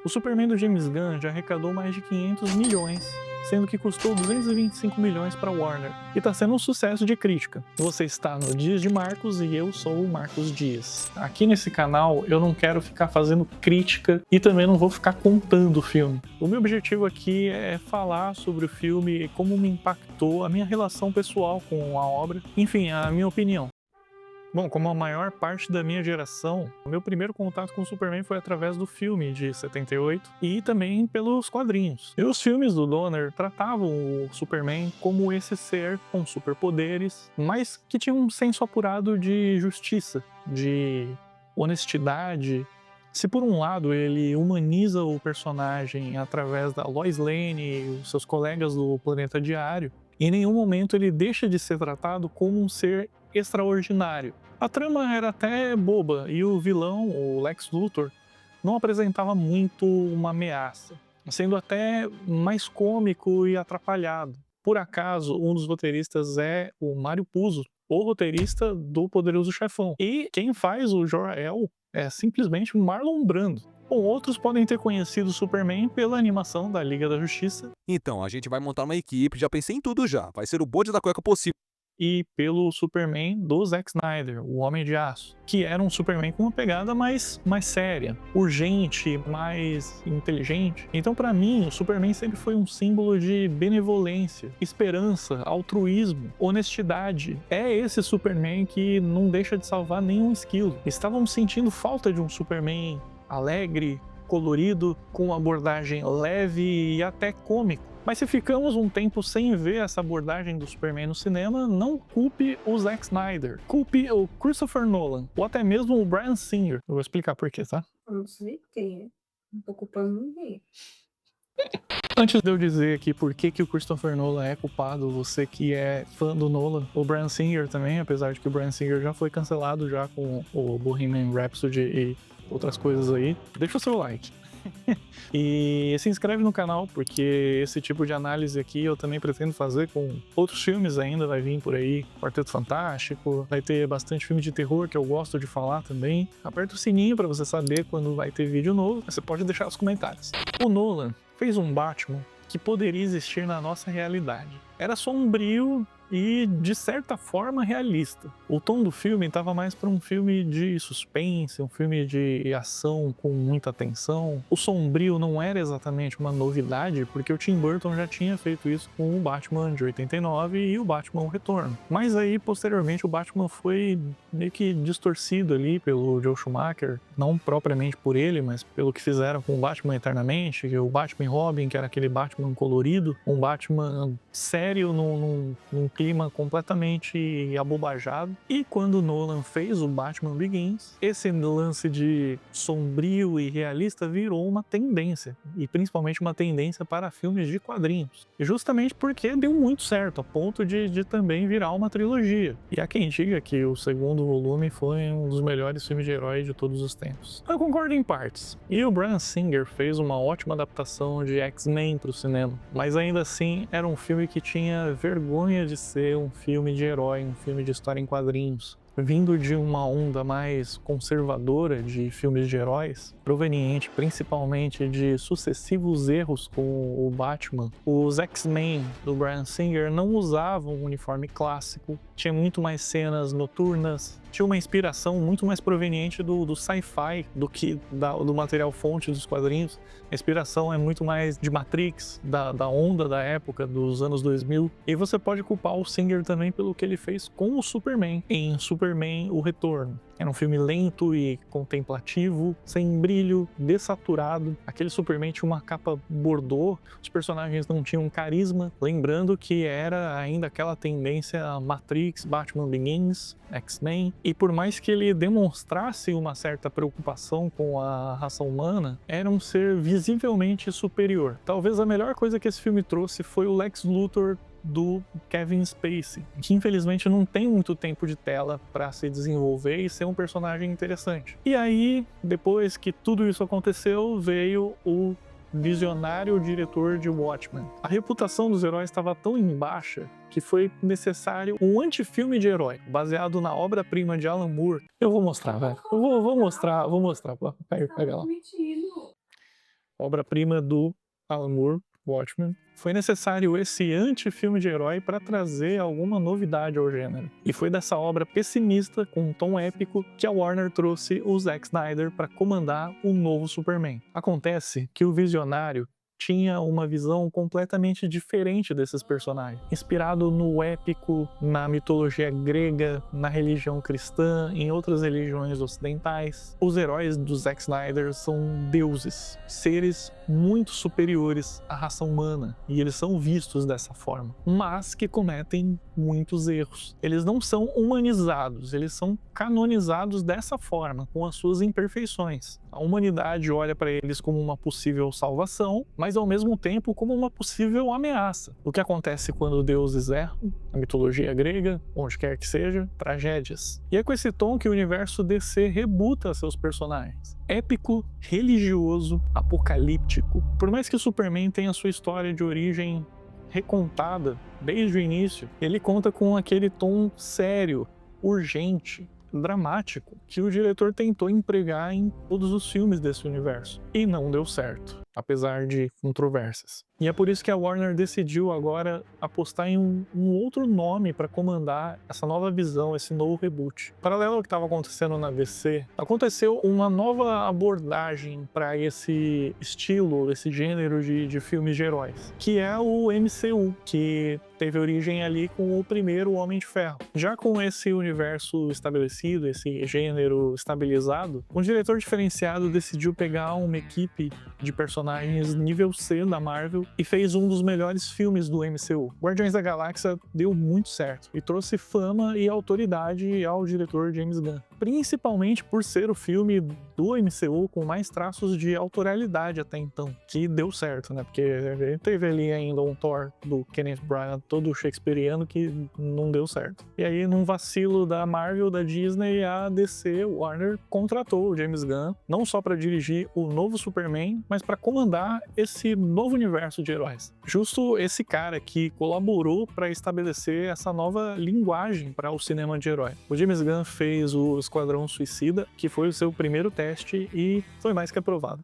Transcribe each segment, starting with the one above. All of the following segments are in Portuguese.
O Superman do James Gunn já arrecadou mais de 500 milhões, sendo que custou 225 milhões para Warner, e está sendo um sucesso de crítica. Você está no Dias de Marcos e eu sou o Marcos Dias. Aqui nesse canal eu não quero ficar fazendo crítica e também não vou ficar contando o filme. O meu objetivo aqui é falar sobre o filme e como me impactou, a minha relação pessoal com a obra, enfim, a minha opinião. Bom, como a maior parte da minha geração, o meu primeiro contato com o Superman foi através do filme de 78 e também pelos quadrinhos. E os filmes do Donner tratavam o Superman como esse ser com superpoderes, mas que tinha um senso apurado de justiça, de honestidade. Se por um lado ele humaniza o personagem através da Lois Lane e os seus colegas do Planeta Diário, em nenhum momento ele deixa de ser tratado como um ser extraordinário. A trama era até boba e o vilão, o Lex Luthor, não apresentava muito uma ameaça, sendo até mais cômico e atrapalhado. Por acaso, um dos roteiristas é o Mário Puzo, o roteirista do Poderoso Chefão. E quem faz o Jor-El é simplesmente o Marlon Brando. Bom, outros podem ter conhecido o Superman pela animação da Liga da Justiça Então, a gente vai montar uma equipe, já pensei em tudo já. Vai ser o bonde da cueca possível. e pelo Superman do Zack Snyder, o Homem de Aço, que era um Superman com uma pegada mais séria, urgente, mais inteligente. Então, para mim, o Superman sempre foi um símbolo de benevolência, esperança, altruísmo, honestidade. É esse Superman que não deixa de salvar nenhum esquilo. Estávamos sentindo falta de um Superman alegre, colorido, com uma abordagem leve e até cômico. Mas se ficamos um tempo sem ver essa abordagem do Superman no cinema, não culpe o Zack Snyder, culpe o Christopher Nolan, ou até mesmo o Bryan Singer. Eu vou explicar por quê, tá? Eu não sei quem é. Não tô culpando ninguém. Antes de eu dizer aqui por que o Christopher Nolan é culpado, você que é fã do Nolan, o Bryan Singer também, apesar de que o Bryan Singer já foi cancelado já com o Bohemian Rhapsody e outras coisas aí, deixa o seu like. E se inscreve no canal, porque esse tipo de análise aqui eu também pretendo fazer com outros filmes ainda, vai vir por aí, Quarteto Fantástico, vai ter bastante filme de terror que eu gosto de falar também. Aperta o sininho para você saber quando vai ter vídeo novo, você pode deixar os comentários. O Nolan fez um Batman que poderia existir na nossa realidade. Era sombrio e, de certa forma, realista. O tom do filme estava mais para um filme de suspense, um filme de ação com muita tensão. O sombrio não era exatamente uma novidade, porque o Tim Burton já tinha feito isso com o Batman de 89 e o Batman O Retorno. Mas aí, posteriormente, o Batman foi meio que distorcido ali pelo Joel Schumacher, não propriamente por ele, mas pelo que fizeram com o Batman Eternamente, o Batman e Robin, que era aquele Batman colorido, um Batman sério num clima completamente abobajado. E quando Nolan fez o Batman Begins, esse lance de sombrio e realista virou uma tendência, e principalmente uma tendência para filmes de quadrinhos. E justamente porque deu muito certo, a ponto de também virar uma trilogia. E há quem diga que o segundo volume foi um dos melhores filmes de herói de todos os tempos. Eu concordo em partes. E o Bryan Singer fez uma ótima adaptação de X-Men para o cinema, mas ainda assim era um filme que tinha vergonha de ser um filme de herói, um filme de história em quadrinhos. Vindo de uma onda mais conservadora de filmes de heróis, proveniente principalmente de sucessivos erros com o Batman, os X-Men do Bryan Singer não usavam um uniforme clássico, tinha muito mais cenas noturnas, tinha uma inspiração muito mais proveniente do sci-fi do que do material fonte dos quadrinhos. A inspiração é muito mais de Matrix, da onda da época, dos anos 2000. E você pode culpar o Singer também pelo que ele fez com o Superman, em Superman O Retorno. Era um filme lento e contemplativo, sem brilho, dessaturado. Aquele Superman tinha uma capa bordô, os personagens não tinham carisma. Lembrando que era ainda aquela tendência Matrix, Batman Begins, X-Men. E por mais que ele demonstrasse uma certa preocupação com a raça humana, era um ser visivelmente superior. Talvez a melhor coisa que esse filme trouxe foi o Lex Luthor do Kevin Spacey, que infelizmente não tem muito tempo de tela para se desenvolver e ser um personagem interessante. E aí, depois que tudo isso aconteceu, veio o visionário diretor de Watchmen. A reputação dos heróis estava tão em baixa que foi necessário um antifilme de herói, baseado na obra-prima de Alan Moore. Eu vou mostrar, velho. Eu vou mostrar. Pega lá. obra-prima do Alan Moore, Watchmen, foi necessário esse anti-filme de herói para trazer alguma novidade ao gênero. E foi dessa obra pessimista, com um tom épico, que a Warner trouxe o Zack Snyder para comandar o novo Superman. Acontece que o visionário tinha uma visão completamente diferente desses personagens, inspirado no épico, na mitologia grega, na religião cristã, em outras religiões ocidentais. Os heróis do Zack Snyder são deuses, seres muito superiores à raça humana, e eles são vistos dessa forma, mas que cometem muitos erros. Eles não são humanizados, eles são canonizados dessa forma, com as suas imperfeições. A humanidade olha para eles como uma possível salvação, mas ao mesmo tempo como uma possível ameaça. O que acontece quando deuses erram, na mitologia grega, onde quer que seja, tragédias. E é com esse tom que o universo DC rebuta seus personagens. Épico, religioso, apocalíptico. Por mais que o Superman tenha sua história de origem recontada desde o início, ele conta com aquele tom sério, urgente, dramático, que o diretor tentou empregar em todos os filmes desse universo. E não deu certo, apesar de controvérsias. E é por isso que a Warner decidiu agora apostar em um outro nome para comandar essa nova visão, esse novo reboot. Paralelo ao que estava acontecendo na DC, aconteceu uma nova abordagem para esse estilo, esse gênero de filmes de heróis, que é o MCU, que teve origem ali com o primeiro Homem de Ferro. Já com esse universo estabelecido, esse gênero estabilizado, um diretor diferenciado decidiu pegar uma equipe de personagens nível C da Marvel e fez um dos melhores filmes do MCU. Guardiões da Galáxia deu muito certo e trouxe fama e autoridade ao diretor James Gunn, principalmente por ser o filme do MCU com mais traços de autoralidade até então, que deu certo, né? Porque ele teve ali ainda um Thor do Kenneth Branagh todo shakespeariano que não deu certo. E aí, num vacilo da Marvel, da Disney, a DC, Warner, contratou o James Gunn, não só para dirigir o novo Superman, mas para comandar esse novo universo de heróis. Justo esse cara que colaborou para estabelecer essa nova linguagem para o cinema de herói. O James Gunn fez o Esquadrão Suicida, que foi o seu primeiro teste e foi mais que aprovado.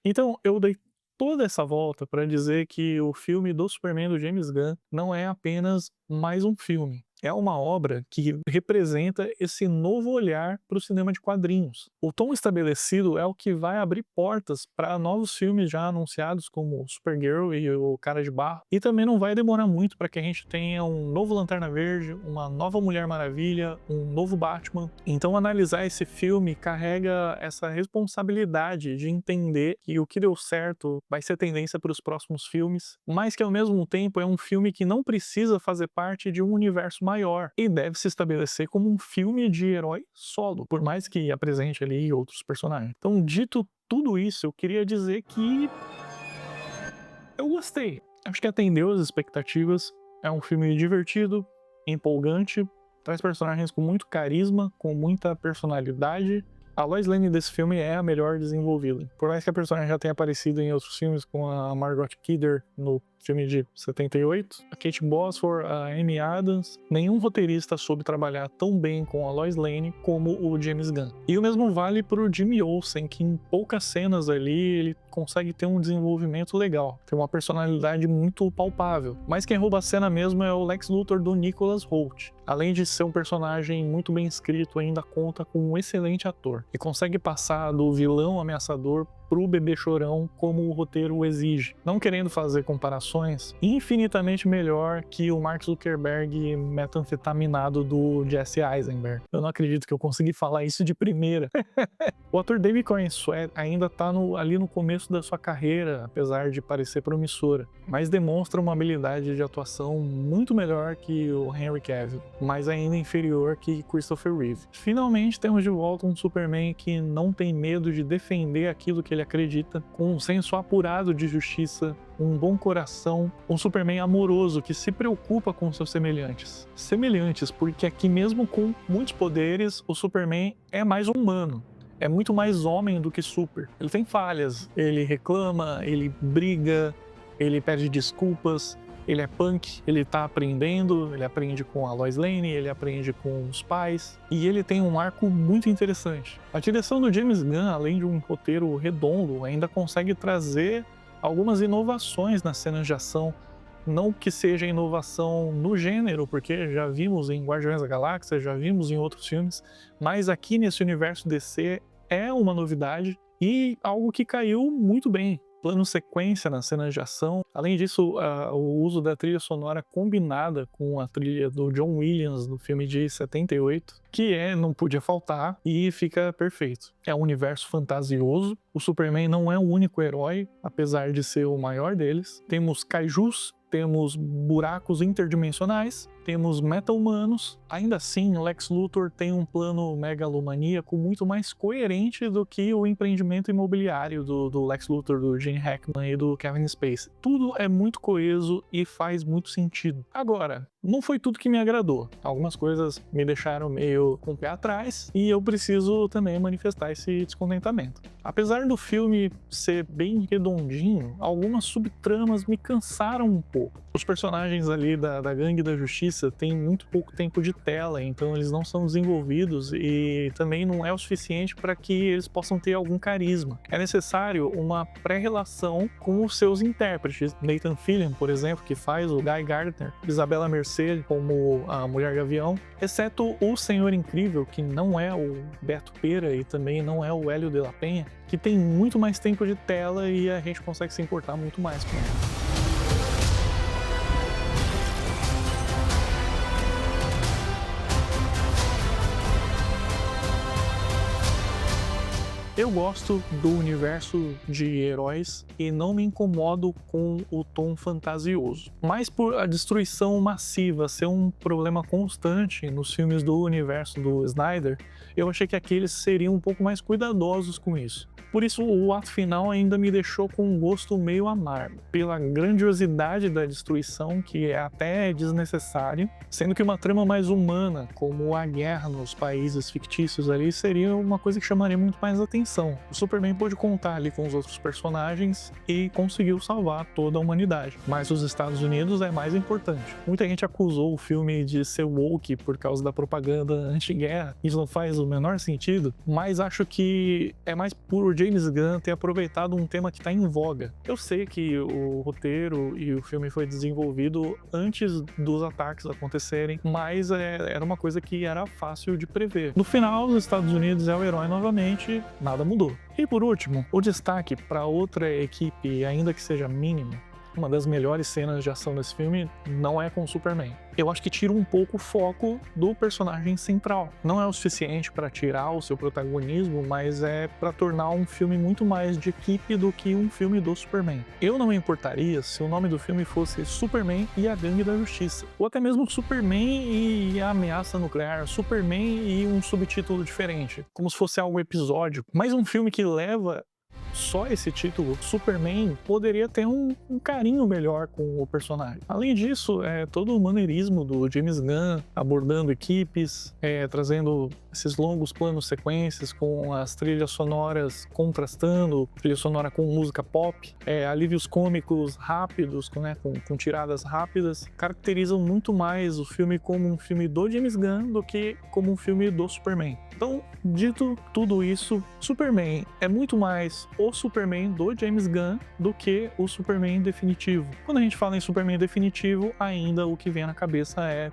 Então, eu dei toda essa volta para dizer que o filme do Superman do James Gunn não é apenas mais um filme. É uma obra que representa esse novo olhar para o cinema de quadrinhos. O tom estabelecido é o que vai abrir portas para novos filmes já anunciados, como Supergirl e o Cara de Barro. E também não vai demorar muito para que a gente tenha um novo Lanterna Verde, uma nova Mulher Maravilha, um novo Batman. Então analisar esse filme carrega essa responsabilidade de entender que o que deu certo vai ser tendência para os próximos filmes, mas que ao mesmo tempo é um filme que não precisa fazer parte de um universo maior e deve se estabelecer como um filme de herói solo, por mais que apresente ali outros personagens. Então, dito tudo isso, eu queria dizer que eu gostei. Acho que atendeu as expectativas. É um filme divertido, empolgante, traz personagens com muito carisma, com muita personalidade. A Lois Lane desse filme é a melhor desenvolvida. Por mais que a personagem já tenha aparecido em outros filmes, com a Margot Kidder no filme de 78, a Kate Bosworth, a Amy Adams, nenhum roteirista soube trabalhar tão bem com a Lois Lane como o James Gunn. E o mesmo vale pro Jimmy Olsen, que em poucas cenas ali ele consegue ter um desenvolvimento legal, tem uma personalidade muito palpável. Mas quem rouba a cena mesmo é o Lex Luthor do Nicholas Hoult. Além de ser um personagem muito bem escrito, ainda conta com um excelente ator e consegue passar do vilão ameaçador pro bebê chorão como o roteiro exige, não querendo fazer comparações, infinitamente melhor que o Mark Zuckerberg metanfetaminado do Jesse Eisenberg. Eu não acredito que eu consegui falar isso de primeira. O ator David Cohen Sweat ainda tá ali no começo da sua carreira, apesar de parecer promissora, mas demonstra uma habilidade de atuação muito melhor que o Henry Cavill, mas ainda inferior que Christopher Reeve. Finalmente temos de volta um Superman que não tem medo de defender aquilo que ele acredita, com um senso apurado de justiça, um bom coração, um Superman amoroso que se preocupa com seus semelhantes. Semelhantes, porque aqui mesmo com muitos poderes, o Superman é mais humano. É muito mais homem do que super. Ele tem falhas, ele reclama, ele briga, ele pede desculpas, Ele é punk, ele tá aprendendo, ele aprende com a Lois Lane, ele aprende com os pais, e ele tem um arco muito interessante. A direção do James Gunn, além de um roteiro redondo, ainda consegue trazer algumas inovações nas cenas de ação. Não que seja inovação no gênero, porque já vimos em Guardiões da Galáxia, já vimos em outros filmes, mas aqui nesse universo DC é uma novidade e algo que caiu muito bem. Plano sequência nas cenas de ação. Além disso, o uso da trilha sonora combinada com a trilha do John Williams no filme de 78, que não podia faltar e fica perfeito. É um universo fantasioso. O Superman não é o único herói, apesar de ser o maior deles. Temos kaijus, temos buracos interdimensionais, temos meta-humanos. Ainda assim, Lex Luthor tem um plano megalomaníaco muito mais coerente do que o empreendimento imobiliário do Lex Luthor, do Gene Hackman e do Kevin Spacey. Tudo é muito coeso e faz muito sentido. Agora, não foi tudo que me agradou. Algumas coisas me deixaram meio com o pé atrás e eu preciso também manifestar esse descontentamento. Apesar do filme ser bem redondinho, algumas subtramas me cansaram um pouco. Os personagens ali da Gangue da Justiça têm muito pouco tempo de tela, então eles não são desenvolvidos e também não é o suficiente para que eles possam ter algum carisma. É necessário uma pré-relação com os seus intérpretes. Nathan Fillion, por exemplo, que faz o Guy Gardner, Isabela Merced como a Mulher Gavião, exceto o Senhor Incrível, que não é o Beto Pera e também não é o Hélio de la Penha, que tem muito mais tempo de tela e a gente consegue se importar muito mais com ele. Eu gosto do universo de heróis e não me incomodo com o tom fantasioso. Mas por a destruição massiva ser um problema constante nos filmes do universo do Snyder, eu achei que aqui eles seriam um pouco mais cuidadosos com isso. Por isso, o ato final ainda me deixou com um gosto meio amargo, pela grandiosidade da destruição, que é até desnecessário, sendo que uma trama mais humana, como a guerra nos países fictícios ali, seria uma coisa que chamaria muito mais atenção. O Superman pôde contar ali com os outros personagens e conseguiu salvar toda a humanidade, mas os Estados Unidos é mais importante. Muita gente acusou o filme de ser woke por causa da propaganda anti-guerra, isso não faz o menor sentido, mas acho que é mais puro James Gunn ter aproveitado um tema que está em voga. Eu sei que o roteiro e o filme foi desenvolvido antes dos ataques acontecerem, mas era uma coisa que era fácil de prever. No final, os Estados Unidos é o herói novamente, nada mudou. E por último, o destaque para outra equipe, ainda que seja mínimo. Uma das melhores cenas de ação desse filme não é com o Superman. Eu acho que tira um pouco o foco do personagem central. Não é o suficiente para tirar o seu protagonismo, mas é para tornar um filme muito mais de equipe do que um filme do Superman. Eu não me importaria se o nome do filme fosse Superman e a Gangue da Justiça, ou até mesmo Superman e a Ameaça Nuclear, Superman e um subtítulo diferente, como se fosse algo episódico. Mas um filme que leva só esse título, Superman, poderia ter um carinho melhor com o personagem. Além disso, todo o maneirismo do James Gunn abordando equipes, trazendo esses longos planos sequências com as trilhas sonoras contrastando, trilha sonora com música pop, alívios cômicos rápidos, né, com tiradas rápidas, caracterizam muito mais o filme como um filme do James Gunn do que como um filme do Superman. Então, dito tudo isso, Superman é muito mais o Superman do James Gunn do que o Superman definitivo. Quando a gente fala em Superman definitivo, ainda o que vem na cabeça é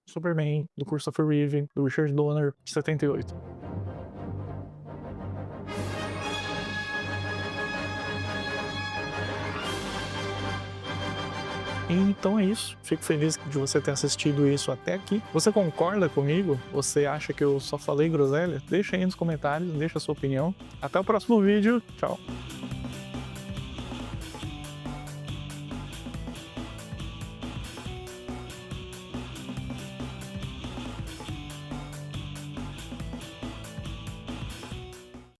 Superman do Christopher Reeve, do Richard Donner, de 78. Então é isso, fico feliz de você ter assistido isso até aqui. Você concorda comigo? Você acha que eu só falei groselha? Deixa aí nos comentários, deixa a sua opinião. Até o próximo vídeo, tchau!